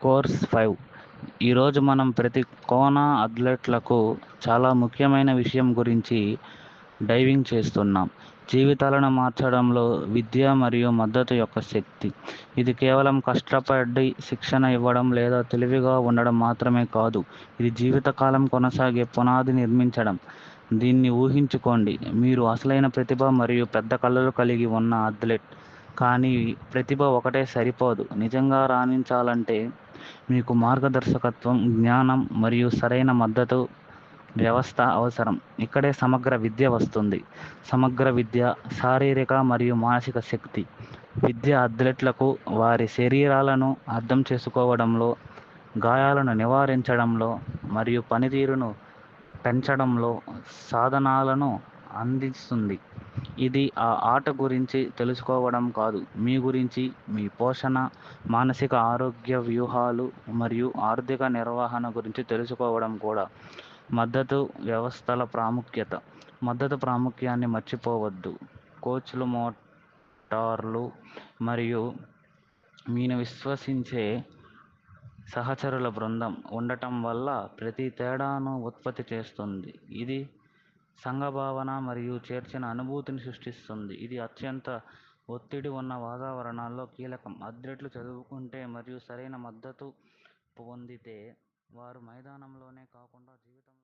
Course 5. ఈరోజు మనం ప్రతి కోణ అథ్లెట్లకు చాలా ముఖ్యమైన విషయం గురించి డైవింగ్ చేస్తున్నాం. జీవితాలను మార్చడంలో విద్య మరియు మద్దతు యొక్క శక్తి. ఇది కేవలం కష్టపడి శిక్షణ ఇవ్వడం లేదా తెలివిగా ఉండడం మాత్రమే కాదు. ఇది జీవితకాలం కొనసాగే పునాది నిర్మించడం. దీన్ని ఊహించుకోండి, మీరు అసలైన ప్రతిభ మరియు పెద్ద కళలు కలిగి ఉన్న అథ్లెట్. కానీ ప్రతిభ ఒకటే సరిపోదు. నిజంగా రాణించాలంటే మీకు మార్గదర్శకత్వం, జ్ఞానం మరియు సరైన మద్దతు వ్యవస్థ అవసరం. ఇక్కడే సమగ్ర విద్య వస్తుంది. సమగ్ర విద్య, శారీరక మరియు మానసిక శక్తి. విద్య అథ్లెట్లకు వారి శరీరాలను అర్థం చేసుకోవడంలో, గాయాలను నివారించడంలో మరియు పనితీరును పెంచడంలో సాధనాలను అందిస్తుంది. ఇది ఆ ఆట గురించి తెలుసుకోవడం కాదు, మీ గురించి, మీ పోషణ, మానసిక ఆరోగ్య వ్యూహాలు మరియు ఆర్థిక నిర్వహణ గురించి తెలుసుకోవడం కూడా. మద్దతు వ్యవస్థల ప్రాముఖ్యత. మద్దతు ప్రాముఖ్యాన్ని మర్చిపోవద్దు. కోచ్లు, మోటార్లు మరియు మీను విశ్వసించే సహచరుల బృందం ఉండటం వల్ల ప్రతి తేడాను ఉత్పత్తి చేస్తుంది. ఇది సంఘభావన మరియు చేర్చిన అనుభూతిని సృష్టిస్తుంది. ఇది అత్యంత ఒత్తిడి ఉన్న వాతావరణాల్లో కీలకం. అథ్లెట్లు చదువుకుంటే మరియు సరైన మద్దతు పొందితే వారు మైదానంలోనే కాకుండా జీవితం